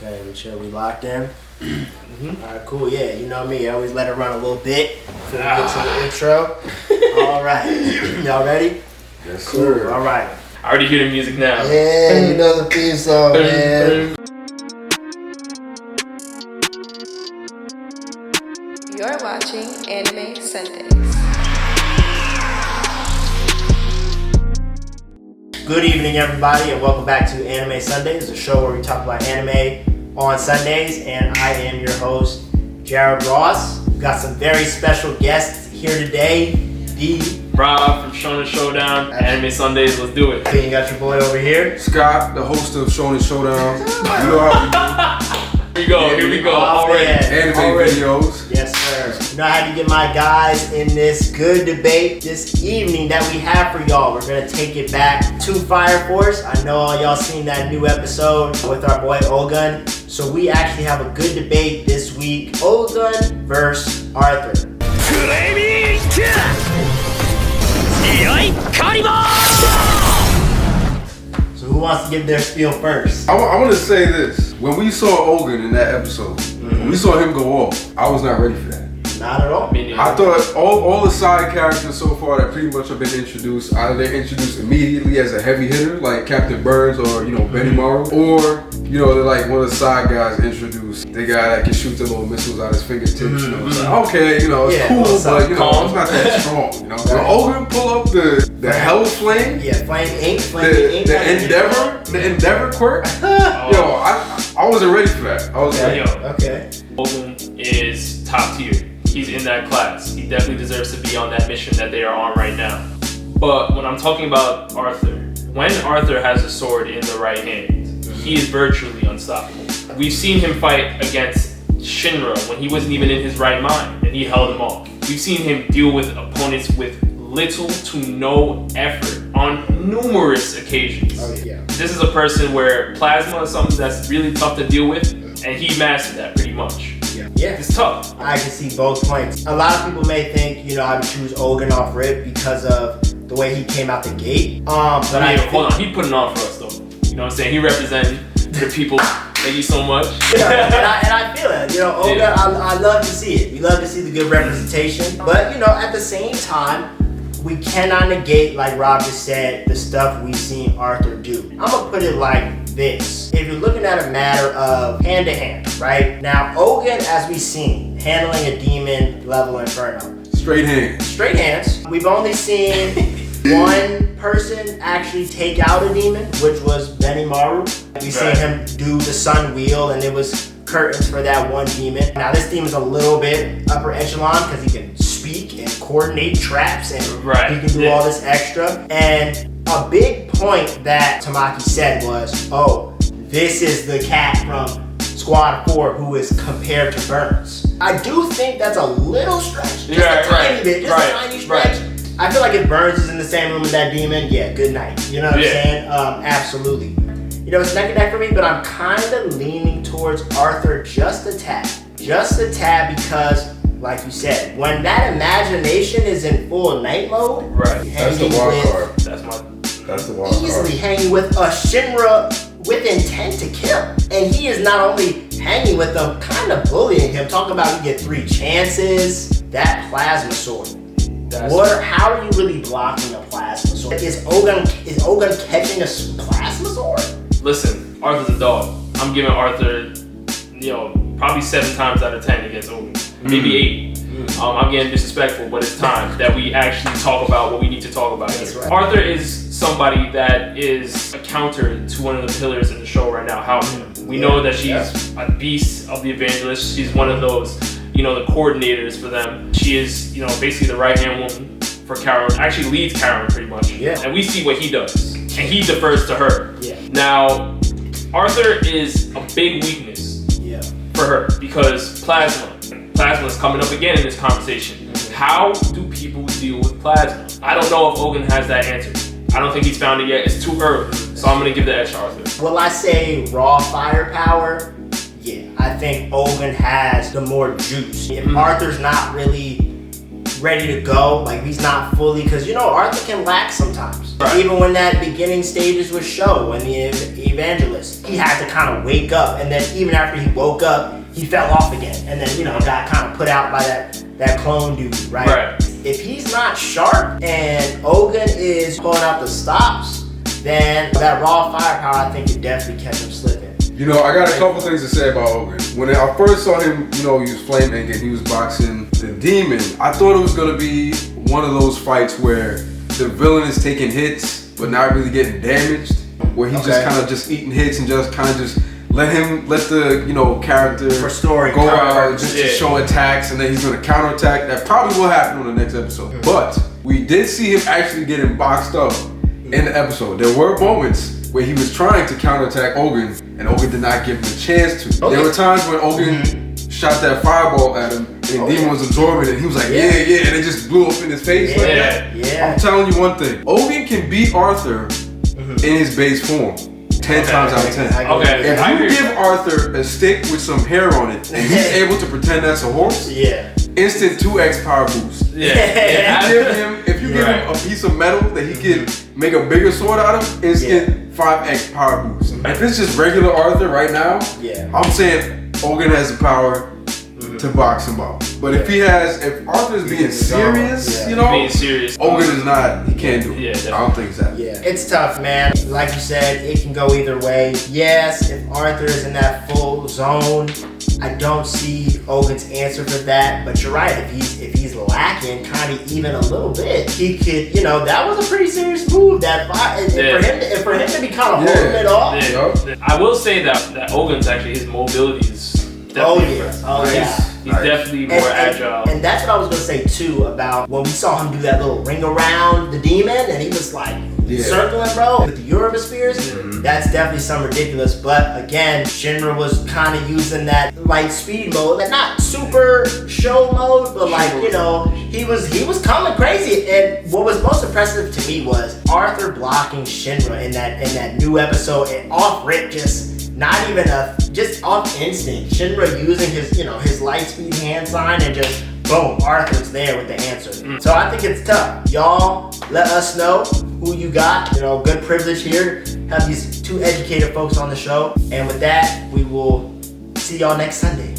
Okay, we chill. We locked in. All right, cool. Yeah, you know me. I always let it run a little bit before we get to the intro. All right, y'all ready? Yes, sir. All right. I already hear the music now. Yeah, you know the theme song, man. You're watching Anime Sundays. Good evening, everybody, and welcome back to Anime Sundays, a show where we talk about anime on Sundays. And I am your host, Jared Ross. We've got some very special guests here today. Rob from Shonen Showdown, Anime Sundays. Let's do it. You got your boy over here, Scott, the host of Shonen Showdown. You know how Here we go. Here we go. Already. anime videos. Yes, sir. You know I had to get my guys in this good debate this evening that we have for y'all. We're going to take it back to Fire Force. I know all y'all seen that new episode with our boy Ogun. So we actually have a good debate this week. Ogun vs. Arthur. So who wants to give their spiel first? I want to say this. When we saw Ogun in that episode, when we saw him go off, I was not ready for that. Not at all. I thought all the side characters so far that pretty much have been introduced, either they're introduced immediately as a heavy hitter, like Captain Burns or, Benny Morrow, or, they're like one of the side guys introduced. The guy that can shoot the little missiles out his fingertips, It's like, okay, it's cool, but, it's not that strong, So Ogun pull up the Hell Flame. Yeah, Flame Ink. The Endeavor quirk. I wasn't ready for that. I was okay. Ogun is top tier. He's in that class. He definitely deserves to be on that mission that they are on right now. But when I'm talking about Arthur, when Arthur has a sword in the right hand, he is virtually unstoppable. We've seen him fight against Shinra when he wasn't even in his right mind, and he held him off. We've seen him deal with opponents with little to no effort on numerous occasions. This is a person where plasma is something that's really tough to deal with, and he mastered that pretty much. Yeah, it's tough. I can see both points. A lot of people may think, I would choose Ogun off rip because of the way he came out the gate. Hold on, he put it on for us though. You know what I'm saying? He represented the people. Thank you so much. and I feel it. Ogun, I love to see it. We love to see the good representation. But, at the same time, we cannot negate, like Rob just said, the stuff we've seen Arthur do. I'm going to put it like this. If you're looking at a matter of hand-to-hand, right? Now, Ogun, as we've seen, handling a demon level inferno. Straight hands. We've only seen one person actually take out a demon, which was Benny Maru. We've seen him do the sun wheel, and it was curtains for that one demon. Now, this demon's a little bit upper echelon because he can speak and coordinate traps, and he can do all this extra. And a big point that Tamaki said was, this is the cat from Squad 4 who is compared to Burns. I do think that's a little stretch. Just a tiny bit. Just a tiny stretch. I feel like if Burns is in the same room with that demon, good night. You know what I'm saying? Absolutely. It's neck and neck for me, but I'm kind of leaning towards Arthur just a tad. Just a tad because, like you said, when that imagination is in full night mode, that's the wild card. That's the wild card. Easily hanging with a Shinra with intent to kill. And he is not only hanging with them, kind of bullying him, talking about you get 3 chances. That plasma sword. How are you really blocking a plasma sword? Is Ogun catching a plasma sword? Listen, Arthur's a dog. I'm giving Arthur, probably 7 times out of 10 against Ogun. Maybe 8. I'm getting disrespectful, but it's time that we actually talk about what we need to talk about here. Right. Arthur is somebody that is a counter to one of the pillars in the show right now, Howman. We know that she's a beast of the evangelist. She's one of those, the coordinators for them. She is, basically the right-hand woman for Karen. Actually leads Karen pretty much. Yeah. And we see what he does. And he defers to her. Yeah. Now, Arthur is a big weakness for her because plasma is coming up again in this conversation. How do people deal with plasma? I don't know if Ogun has that answer. I don't think he's found it yet. It's too early. So I'm going to give the edge to Arthur. Will I say raw firepower? Yeah. I think Ogun has the more juice. If Arthur's not really ready to go. Like he's not fully, because you know Arthur can lack sometimes. Right. Even when that beginning stages was show, when the evangelist, he had to kind of wake up, and then even after he woke up, he fell off again, and then you know got kind of put out by that clone dude, right? Right. If he's not sharp and Ogun is pulling out the stops, then that raw firepower I think could definitely catch him slipping. You know, I got a couple things to say about Ogun. When I first saw him, you know, he was flame and he was boxing the demon, I thought it was gonna be one of those fights where the villain is taking hits but not really getting damaged, where he's just kind of just eating hits and just kind of just let the, you know, character For story go out purpose. just to show attacks, and then he's gonna counterattack. That probably will happen on the next episode. But we did see him actually getting boxed up in the episode. There were moments where he was trying to counterattack Ogun, and Ogun did not give him a chance to. Okay. There were times when Ogun shot that fireball at him, and Demon was absorbing it, and he was like, yeah, and it just blew up in his face. Like that. Yeah. I'm telling you one thing, Ogun can beat Arthur in his base form 10 times out of 10. Okay. If you give Arthur a stick with some hair on it, and he's able to pretend that's a horse, instant 2x power boost. If you give him a piece of metal that he can make a bigger sword out of, instant 5x power boost. If it's just regular Arthur right now, I'm saying Ogun has the power to box him up. But if Arthur's being serious, you know, Ogun is not, he can't do it. Yeah, I don't think it's that. It's tough, man. Like you said, it can go either way. Yes, if Arthur is in that full zone, I don't see Ogun's answer for that. But you're right, if he's lacking kind of even a little bit, he could, you know, that was a pretty serious move. That fight, for him to be kind of holding it off. I will say that Ogun's actually, his mobility is definitely He's definitely more agile. And that's what I was gonna say too about when we saw him do that little ring around the demon, and he was like circling, bro, with the Eurospheres. That's definitely something ridiculous. But again, Shinra was kind of using that light speed mode, like not super show mode, but like you know, he was coming crazy. And what was most impressive to me was Arthur blocking Shinra in that new episode, and off rip not even just off instinct. Shinra using his light speed hand sign, and just boom, Arthur's there with the answer. So I think it's tough. Y'all let us know who you got. You know, good privilege here to have these two educated folks on the show. And with that, we will see y'all next Sunday.